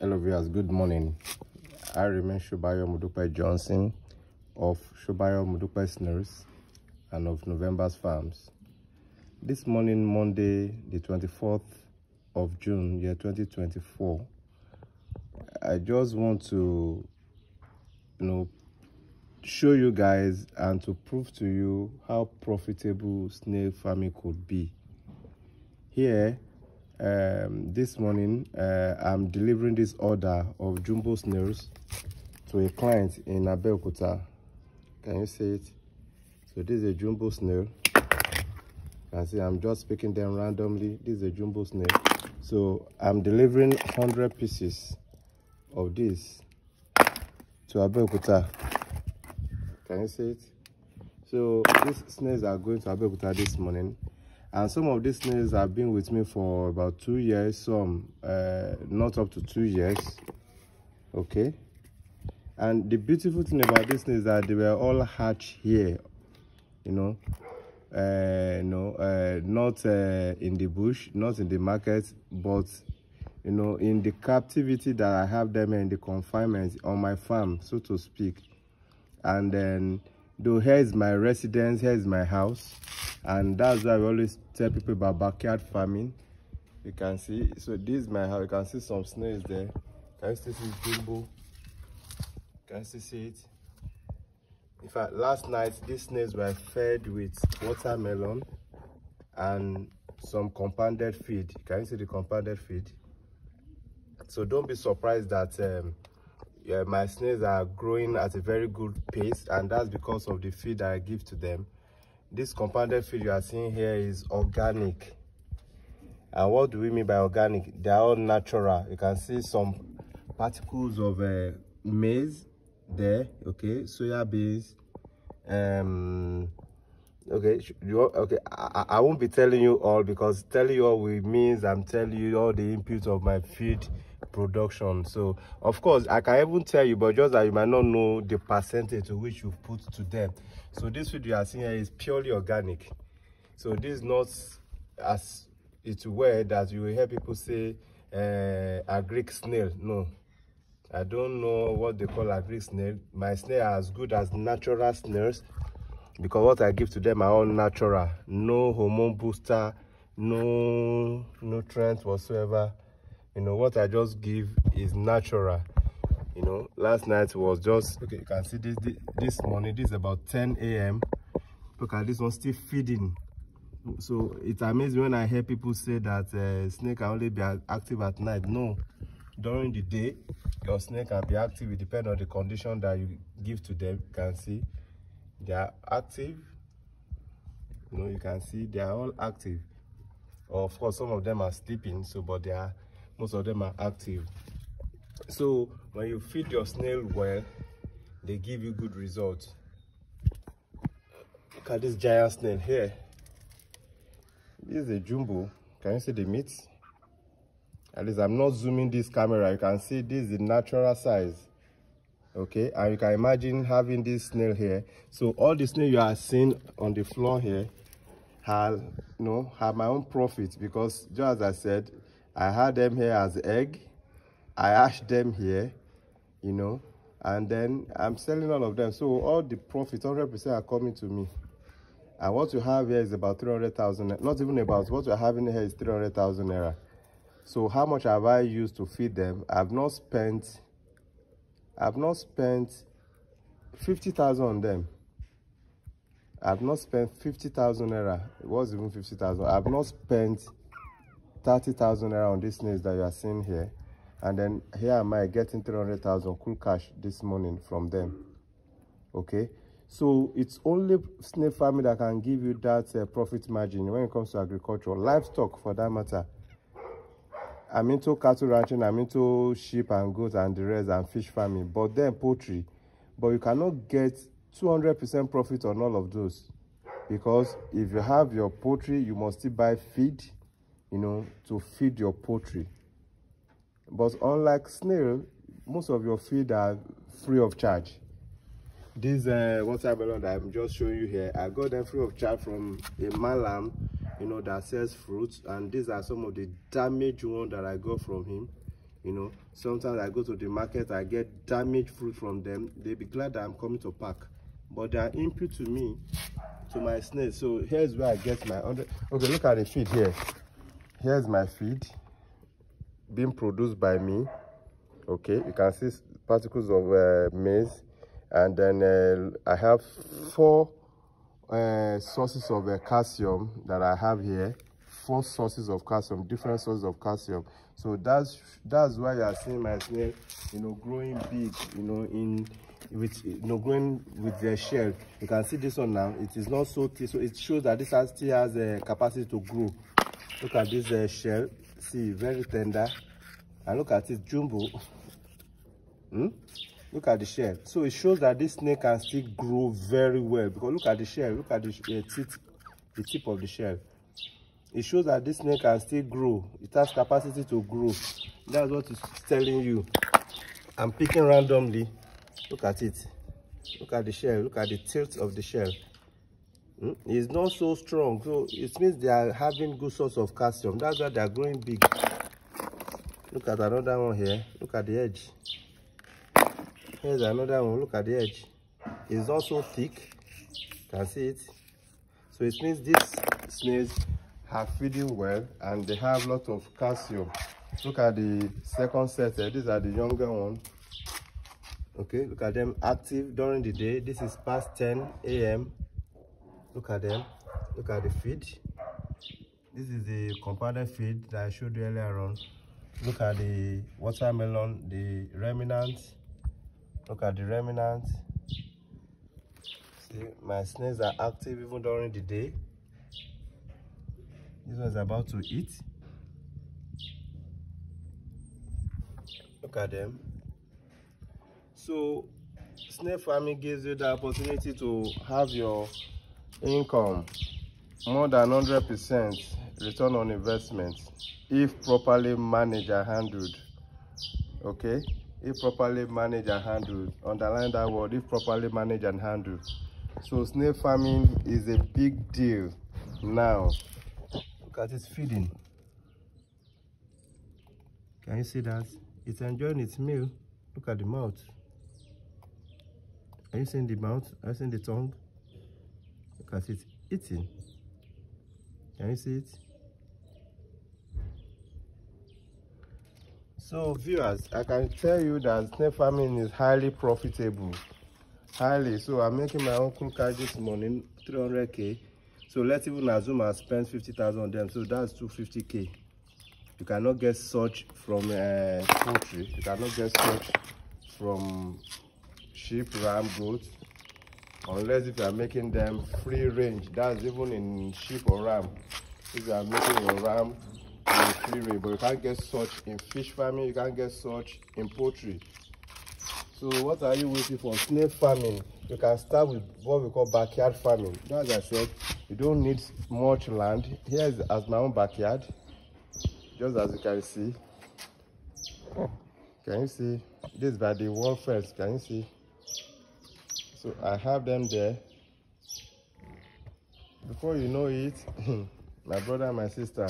Hello viewers, good morning. I remain Shobayo Mudupe Johnson of Shobayo Mudupe Snails and of November's Farms. This morning, Monday, the 24th of June, year 2024, I just want to, show you guys and to prove to you how profitable snail farming could be. Here, this morning, I'm delivering this order of jumbo snails to a client in Abeokuta. Can you see it? So this is a jumbo snail. You can see I'm just picking them randomly. This is a jumbo snail. So I'm delivering 100 pieces of this to Abeokuta. Can you see it? So these snails are going to Abeokuta this morning. And some of these snails have been with me for about 2 years, some not up to 2 years. Okay. And the beautiful thing about these snails is that they were all hatched here, not in the bush, not in the market, but in the captivity that I have them in the confinement on my farm, so to speak. And then though here is my residence, here is my house, and that's why we always tell people about backyard farming. You can see, so this is my house. You can see some snails there. Can you still see jumbo? Can you still see it? In fact, last night these snails were fed with watermelon and some compounded feed. Can you see the compounded feed? So don't be surprised that my snails are growing at a very good pace, and that's because of the feed that I give to them. This compounded feed you are seeing here is organic. And what do we mean by organic? They are all natural. You can see some particles of maize there, okay, soya beans. I won't be telling you all, because telling you all means I'm telling you all the inputs of my feed production. So of course I can even tell you, but just that you might not know the percentage to which you put to them. So this food you are seeing here is purely organic. So this is not as it were that you will hear people say a Greek snail. No, I don't know what they call a Greek snail. My snail are as good as natural snails, because what I give to them are all natural. No hormone booster, no nutrients whatsoever. What I just give is natural. Last night was just, okay, you can see this morning, this is about 10 a.m. Look at this one still feeding. So it amazes me when I hear people say that snake can only be active at night. No, during the day, your snake can be active. It depends on the condition that you give to them. You can see they are active. You can see they are all active. Of course, some of them are sleeping, so but most of them are active. So when you feed your snail well, they give you good results. Look at this giant snail here. This is a jumbo. Can you see the meat? At least I'm not zooming this camera. You can see this is the natural size. Okay, and you can imagine having this snail here. So all the snail you are seeing on the floor here have my own profit, because just as I said, I had them here as egg. I hatched them here, and then I'm selling all of them. So all the profit, 100% are coming to me. And what you have here is about 300,000. Not even about, what you're having here is 300,000 naira. So how much have I used to feed them? I've not spent 50,000 on them. I've not spent 50,000 naira. It was even 50,000. I've not spent 30,000 naira on these snails that you are seeing here. And then here am I getting 300,000 cool cash this morning from them. Okay, so it's only snail farming that can give you that profit margin when it comes to agriculture, livestock for that matter. I'm into cattle ranching, I'm into sheep and goats and the rest, and fish farming, but then poultry. But you cannot get 200% profit on all of those, because if you have your poultry, you must still buy feed, to feed your poultry. But unlike snail, most of your feed are free of charge. This watermelon that I'm just showing you here, I got them free of charge from a malam, that sells fruits, and these are some of the damaged ones that I got from him. You know, sometimes I go to the market, I get damaged fruit from them. They be glad that I'm coming to pack, but they are input to me, to my snail. So here's where I get my 100. Okay, look at the feed here. Here's my feed being produced by me. Okay, you can see particles of maize, and then I have 4 sources of calcium that I have here. 4 sources of calcium, different sources of calcium. So that's why you are seeing my snail, you know, growing big, you know, growing with their shell. You can see this one now, it is not so thick, so it shows that this still has a capacity to grow. Look at this shell, see, very tender, and look at it, jumbo. Look at the shell. So it shows that this snake can still grow very well, because look at the shell, look at the tip of the shell. It shows that this snake can still grow. It has capacity to grow. That's what it's telling you. I'm picking randomly. Look at it. Look at the shell. Look at the tilt of the shell. It's not so strong, so it means they are having good source of calcium. That's why they are growing big. Look at another one here. Look at the edge. Here's another one. Look at the edge. It's not so thick. You can see it. So it means these snails are feeding well and they have a lot of calcium. Look at the second set here. These are the younger ones. Okay, look at them active during the day. This is past 10 a.m. Look at them. Look at the feed. This is the compounded feed that I showed you earlier on. Look at the watermelon, the remnants. Look at the remnants. See, my snails are active even during the day. This one is about to eat. Look at them. So, snail farming gives you the opportunity to have your income more than 100% return on investment if properly managed and handled. Okay, if properly managed and handled. Underline that word, if properly managed and handled. So snail farming is a big deal now. Look at its feeding. Can you see that? It's enjoying its meal. Look at the mouth. Are you seeing the mouth? Are you seeing the tongue? Look at it eating. Can you see it? So viewers, I can tell you that snail farming is highly profitable. Highly. So I'm making my own crew card this morning, 300k. So let's even assume I spent 50,000 on them. So that's 250k. You cannot get such from poultry. You cannot get such from sheep, ram, goat, unless if you are making them free range. That's even in sheep or ram. If you are making your ram in free range, but you can't get such in fish farming. You can't get such in poultry. So what are you waiting for? Snail farming, you can start with what we call backyard farming. As I said, you don't need much land. Here is as my own backyard, just as you can see. Can you see? This is by the wall fence. Can you see? So I have them there. Before you know it, my brother and my sister,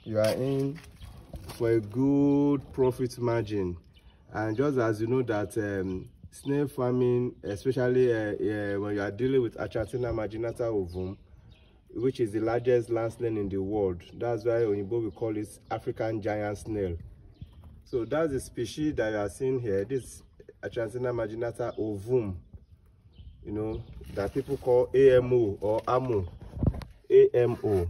you are in for a good profit margin. And just as you know that snail farming, especially when you are dealing with Achanthina marginata ovum, which is the largest land snail in the world. That's why Oyinbo we call it African giant snail. So that's the species that you are seeing here. This Achanthina marginata ovum, you know, that people call AMO or AMO. AMO.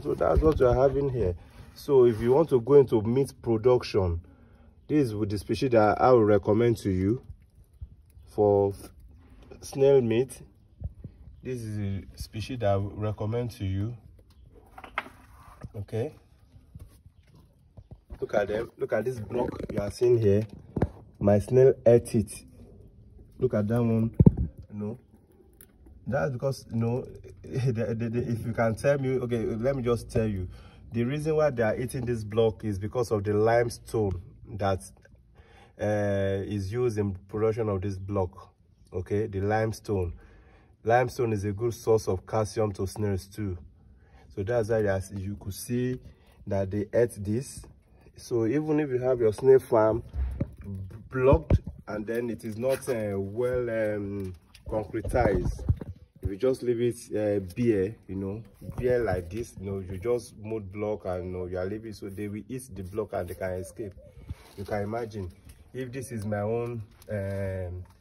So that's what you are having here. So if you want to go into meat production, this is the species that I will recommend to you for snail meat. This is the species that I will recommend to you. Okay. Look at them. Look at this block you are seeing here. My snail ate it. Look at that one. You know, that's because, you know, if you can tell me, okay, let me just tell you. The reason why they are eating this block is because of the limestone that is used in production of this block. Okay, the limestone. Limestone is a good source of calcium to snails too. So that's why you could see that they ate this. So even if you have your snail farm blocked and then it is not well concretized, if you just leave it bare, you know, bare like this, you know, you just mud block and you know, you are leaving, so they will eat the block and they can escape. You can imagine if this is my own